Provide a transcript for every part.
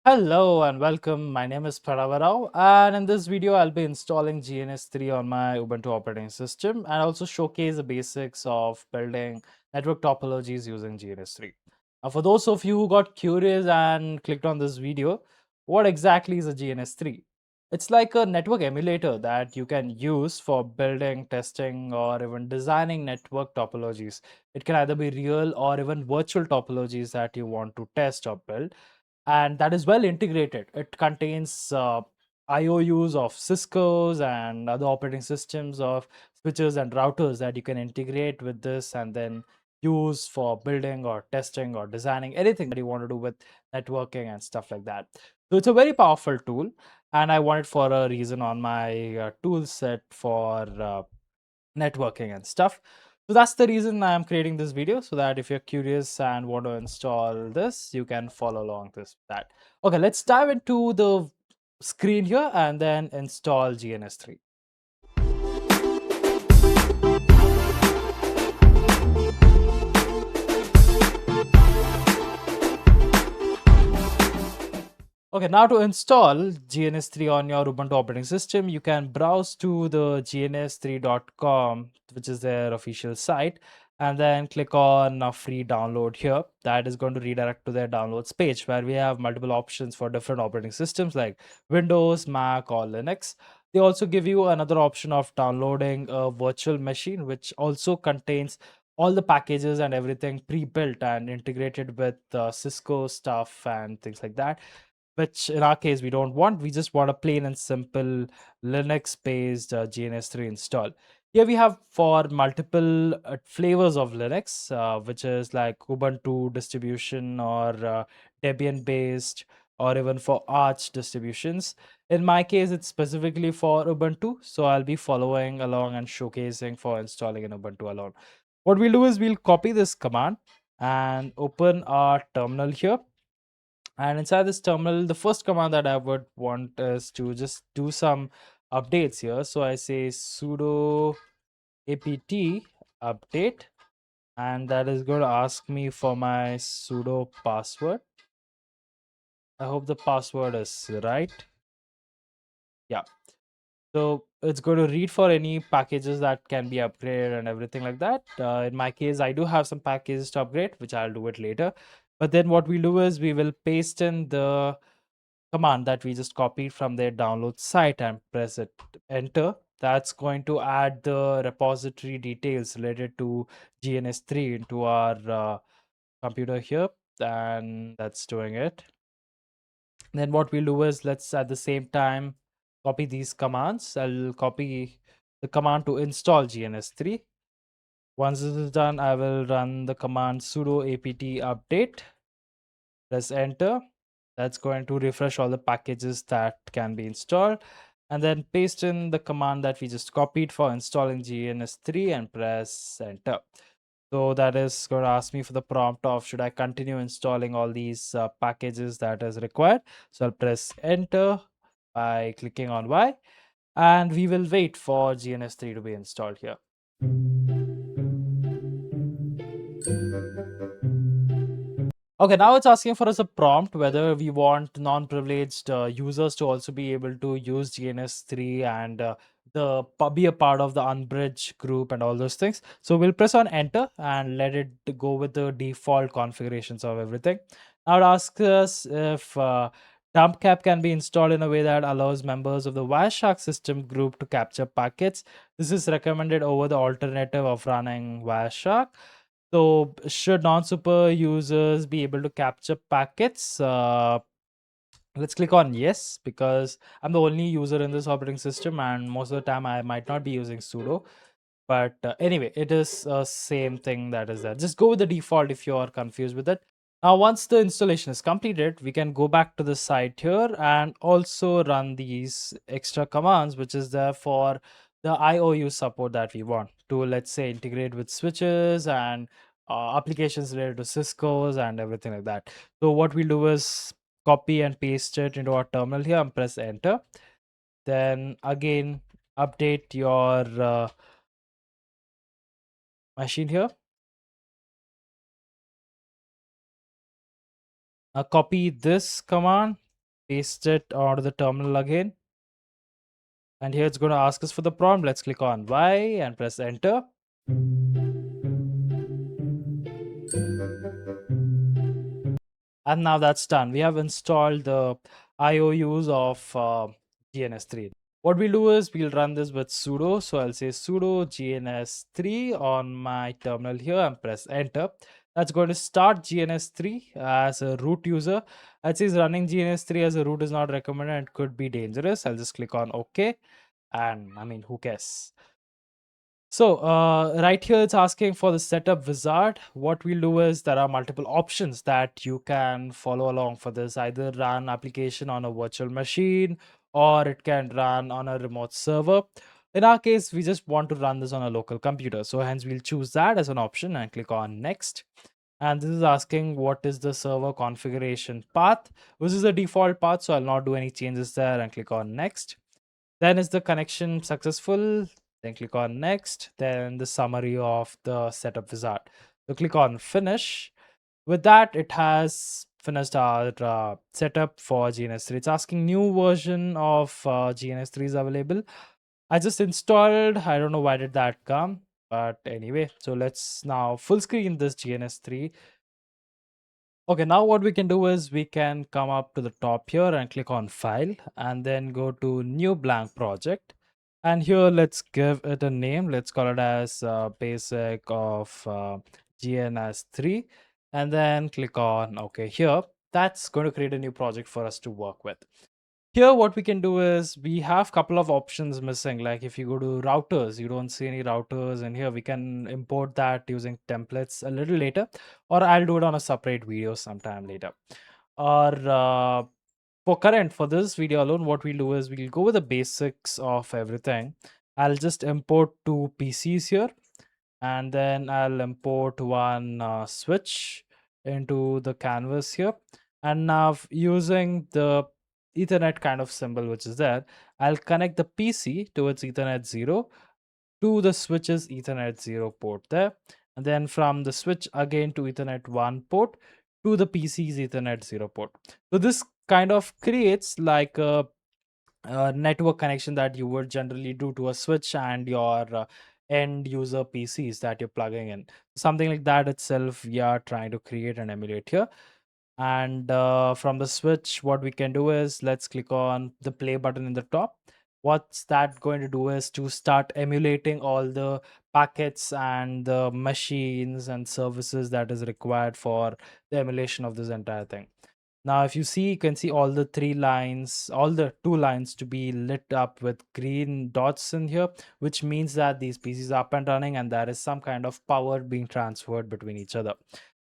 Hello and welcome. My name is Pranavarao, and in this video, I'll be installing GNS3 on my Ubuntu operating system and also showcase the basics of building network topologies using GNS3. Now, for those of you who got curious and clicked on this video, what exactly is a GNS3? It's like a network emulator that you can use for building, testing, or even designing network topologies. It can either be real or even virtual topologies that you want to test or build, and that is well integrated. It contains IOUs of Cisco's and other operating systems of switches and routers that you can integrate with this and then use for building or testing or designing anything that you want to do with networking and stuff like that. So it's a very powerful tool, and I want it for a reason on my tool set for networking and stuff. So that's the reason I am creating this video, so that if you're curious and want to install this, you can follow along this that. Okay, let's dive into the screen here and then install GNS3. Okay, now to install GNS3 on your Ubuntu operating system, you can browse to the gns3.com, which is their official site, and then click on a free download here. That is going to redirect to their downloads page where we have multiple options for different operating systems like Windows, Mac, or Linux. They also give you another option of downloading a virtual machine, which also contains all the packages and everything pre-built and integrated with Cisco stuff and things like that, which in our case we don't want. We just want a plain and simple Linux based GNS3 install. Here we have for multiple flavors of Linux, which is like Ubuntu distribution or Debian based, or even for Arch distributions. In my case, it's specifically for Ubuntu, so I'll be following along and showcasing for installing in Ubuntu alone. What we'll do is we'll copy this command and open our terminal here, and inside this terminal, the first command that I would want is to just do some updates here. So I say sudo apt update, and that is going to ask me for my sudo password. I hope the password is right. Yeah. So it's going to read for any packages that can be upgraded and everything like that. In my case, I do have some packages to upgrade, which I'll do it later. But then what we'll do is we will paste in the command that we just copied from their download site and press it enter. That's going to add the repository details related to GNS3 into our computer here, and that's doing it. Then what we'll do is let's at the same time copy these commands. I'll copy the command to install GNS3. Once this is done, I will run the command sudo apt update, press enter. That's going to refresh all the packages that can be installed, and then paste in the command that we just copied for installing GNS3 and press enter. So that is going to ask me for the prompt of should I continue installing all these packages that is required. So I'll press enter by clicking on Y, and we will wait for GNS3 to be installed here. Okay, now it's asking for us a prompt whether we want non-privileged users to also be able to use GNS3 and be a part of the unbridged group and all those things. So we'll press on enter and let it go with the default configurations of everything. Now it asks us if dump cap can be installed in a way that allows members of the Wireshark system group to capture packets. This is recommended over the alternative of running Wireshark. So, should non-super users be able to capture packets? Let's click on yes, because I'm the only user in this operating system, and most of the time I might not be using sudo. But anyway, it is same thing that is there. Just go with the default if you are confused with it. Now, once the installation is completed, we can go back to the site here and also run these extra commands, which is there for the IOU support that we want to, let's say, integrate with switches and applications related to Cisco's and everything like that. So what we'll do is copy and paste it into our terminal here and press enter. Then again, update your machine here. Copy this command paste it onto the terminal again. And here it's going to ask us for the prompt. Let's click on Y and press enter. And now that's done. We have installed the IOUs of GNS3. What we'll do is we'll run this with sudo. So I'll say sudo GNS3 on my terminal here and press enter. That's going to start GNS3 as a root user. It says running GNS3 as a root is not recommended and could be dangerous. I'll just click on OK. And I mean, who cares? So right here, it's asking for the setup wizard. What we'll do is there are multiple options that you can follow along for this. Either run application on a virtual machine or it can run on a remote server. In our case, we just want to run this on a local computer. So hence we'll choose that as an option and click on next. And this is asking what is the server configuration path. This is the default path, so I'll not do any changes there and click on next. Then is the connection successful? Then click on next. Then the summary of the setup wizard. So click on finish. With that, it has finished our setup for GNS3. It's asking new version of GNS3 is available. I just installed. I don't know why did that come, but anyway. So let's now full screen this GNS3. Okay, now what we can do is we can come up to the top here and click on file and then go to new blank project. And here let's give it a name. Let's call it as basic of GNS3 and then click on okay here. That's going to create a new project for us to work with. Here, what we can do is we have couple of options missing. Like if you go to routers, you don't see any routers in here. We can import that using templates a little later, or I'll do it on a separate video sometime later. Or for current, for this video alone, what we'll do is we'll go with the basics of everything. I'll just import two PCs here, and then I'll import one switch into the canvas here. And now using the Ethernet kind of symbol which is there, I'll connect the PC to its Ethernet 0 to the switch's Ethernet 0 port there. And then from the switch again to Ethernet 1 port to the PC's Ethernet 0 port. So this kind of creates like a network connection that you would generally do to a switch and your end user PCs that you're plugging in. Something like that itself, we are trying to create and emulate here. And from the switch, what we can do is let's click on the play button in the top. What's that going to do is to start emulating all the packets and the machines and services that is required for the emulation of this entire thing. Now, if you see, you can see all the three lines, all the two lines to be lit up with green dots in here, which means that these PCs are up and running and there is some kind of power being transferred between each other.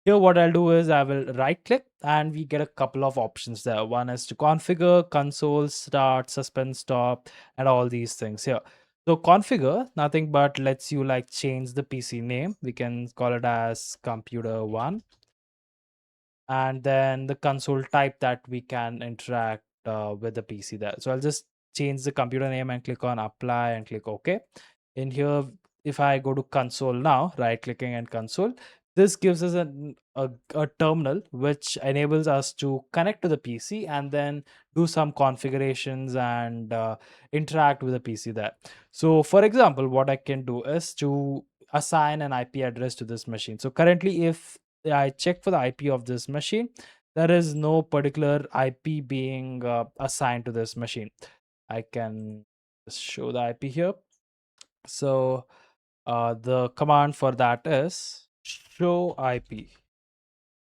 Here, what I'll do is I will right click and we get a couple of options there. One is to configure, console, start, suspend, stop, and all these things here. So configure, nothing but lets you like change the PC name. We can call it as computer one, and then the console type that we can interact with the PC there. So I'll just change the computer name and click on apply and click OK. In here, if I go to console now, right clicking and console, this gives us a terminal which enables us to connect to the PC and then do some configurations and interact with the PC there. So for example, what I can do is to assign an IP address to this machine. So currently, if I check for the IP of this machine, there is no particular IP being assigned to this machine. I can just show the IP here. So the command for that is show IP.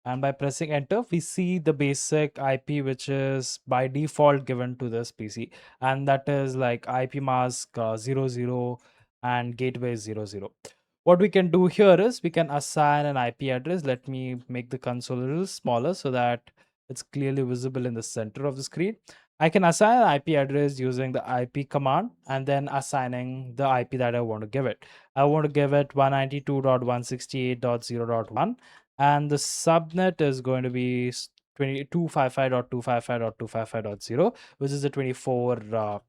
And by pressing enter, we see the basic IP which is by default given to this PC. And that is like IP mask 00 and gateway 00. What we can do here is we can assign an IP address. Let me make the console a little smaller so that it's clearly visible in the center of the screen. I can assign an IP address using the IP command and then assigning the IP that I want to give it. I want to give it 192.168.0.1 and the subnet is going to be 255.255.255.0, which is the 24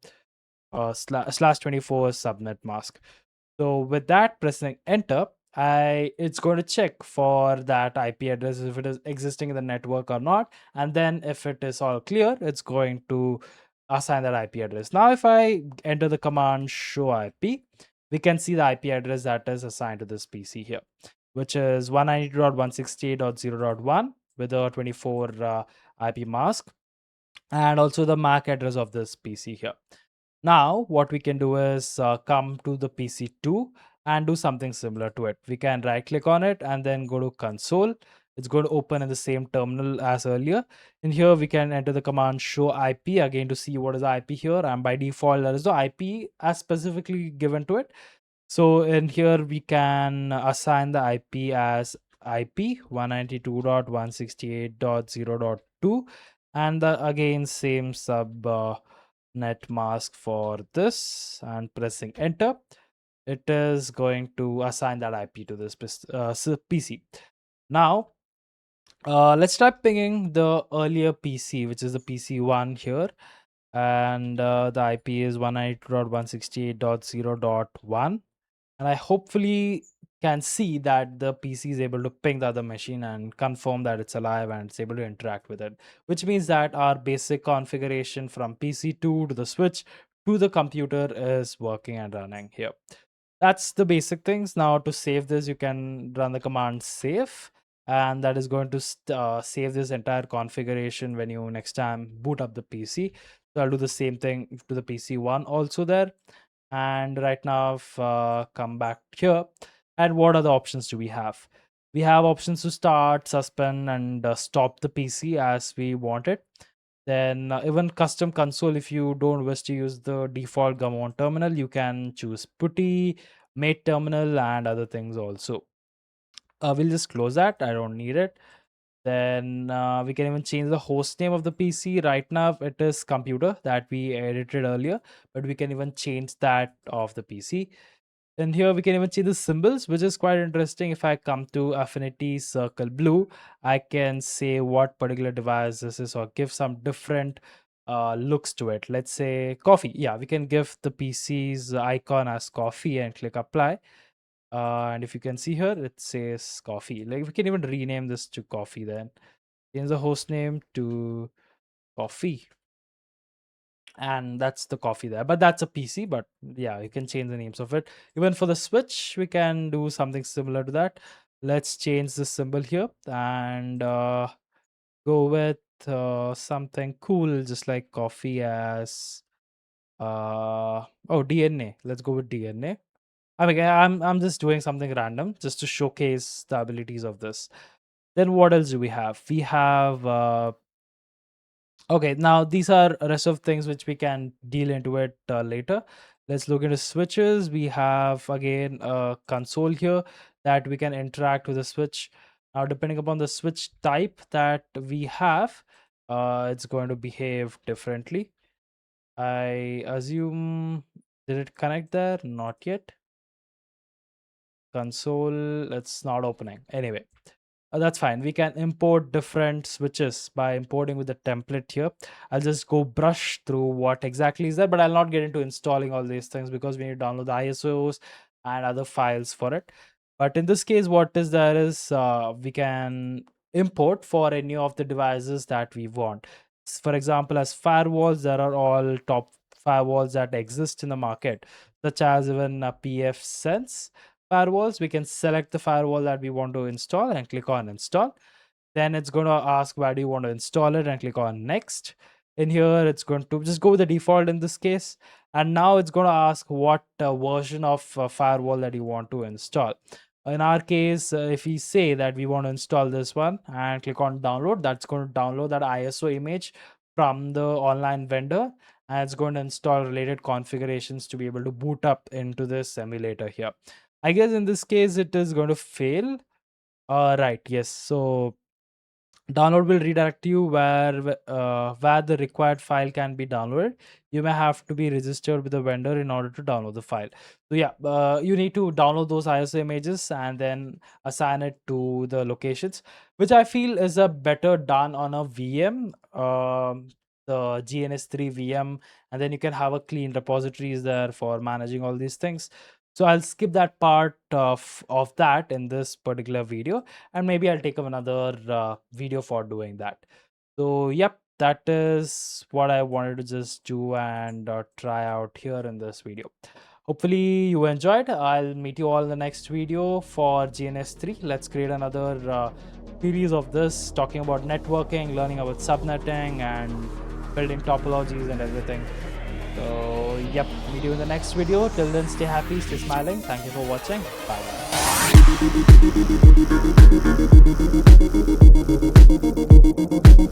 slash 24 subnet mask. So with that, pressing enter, it's going to check for that IP address if it is existing in the network or not, and then if it is all clear, it's going to assign that IP address. Now, if I enter the command show IP, we can see the IP address that is assigned to this PC here, which is 192.168.0.1 with a 24 IP mask, and also the MAC address of this PC here. Now, what we can do is come to the PC2 and do something similar to it. We can right click on it and then go to console. It's going to open in the same terminal as earlier. In here, we can enter the command show IP again to see what is the IP here. And by default, there is no IP as specifically given to it. So in here, we can assign the IP as IP 192.168.0.2, and again same sub net mask for this, and pressing enter, it is going to assign that IP to this PC. Now, let's try pinging the earlier PC, which is the PC1 here, and the IP is 192.168.0.1, and I hopefully can see that the PC is able to ping the other machine and confirm that it's alive and it's able to interact with it, which means that our basic configuration from PC2 to the switch to the computer is working and running here. That's the basic things. Now, to save this, you can run the command save, and that is going to save this entire configuration when you next time boot up the PC. So I'll do the same thing to the PC1 also there. And right now, if come back here, and what are the options do we have? We have options to start, suspend, and stop the PC as we want it. Then even custom console, if you don't wish to use the default Gamon terminal, you can choose putty, mate terminal, and other things also. We'll just close that. I don't need it. Then we can even change the host name of the PC. Right now, it is computer that we edited earlier, but we can even change that of the PC. And here we can even see the symbols, which is quite interesting. If I come to affinity circle blue, I can say what particular device this is or give some different looks to it. Let's say coffee. Yeah, we can give the PC's icon as coffee and click apply. And if you can see here, it says coffee. Like we can even rename this to coffee then. Change the host name to coffee, and that's the coffee there, but that's a PC. But yeah, you can change the names of it. Even for the switch, we can do something similar to that. Let's change the symbol here and go with something cool, just like coffee as oh, DNA. Let's go with DNA. I mean, I'm just doing something random just to showcase the abilities of this. Then what else do we have? We have okay, now these are rest of things which we can deal into it later. Let's look into switches. We have again a console here that we can interact with the switch. Now, depending upon the switch type that we have, it's going to behave differently. I assume, did it connect there? Not yet. Console, it's not opening. Anyway, that's fine. We can import different switches by importing with the template here. I'll just go brush through what exactly is there, but I'll not get into installing all these things because we need to download the ISOs and other files for it. But in this case, what is there is we can import for any of the devices that we want. For example, as firewalls, there are all top firewalls that exist in the market, such as even PF Sense firewalls. We can select the firewall that we want to install and click on install. Then it's going to ask where do you want to install it and click on next. In here, it's going to just go with the default in this case. And now it's going to ask what version of firewall that you want to install. In our case, if we say that we want to install this one and click on download, that's going to download that ISO image from the online vendor, and it's going to install related configurations to be able to boot up into this emulator here. I guess in this case it is going to fail. Right, yes. So download will redirect you where the required file can be downloaded. You may have to be registered with the vendor in order to download the file. So yeah, you need to download those ISO images and then assign it to the locations, which I feel is a better done on a VM, the GNS3 VM, and then you can have a clean repositories there for managing all these things. So I'll skip that part of that in this particular video, and maybe I'll take up another video for doing that. So yep, that is what I wanted to just do and try out here in this video. Hopefully you enjoyed. I'll meet you all in the next video for GNS3. Let's create another series of this, talking about networking, learning about subnetting, and building topologies and everything. So yep, meet you in the next video. Till then, stay happy, stay smiling. Thank you for watching. Bye bye.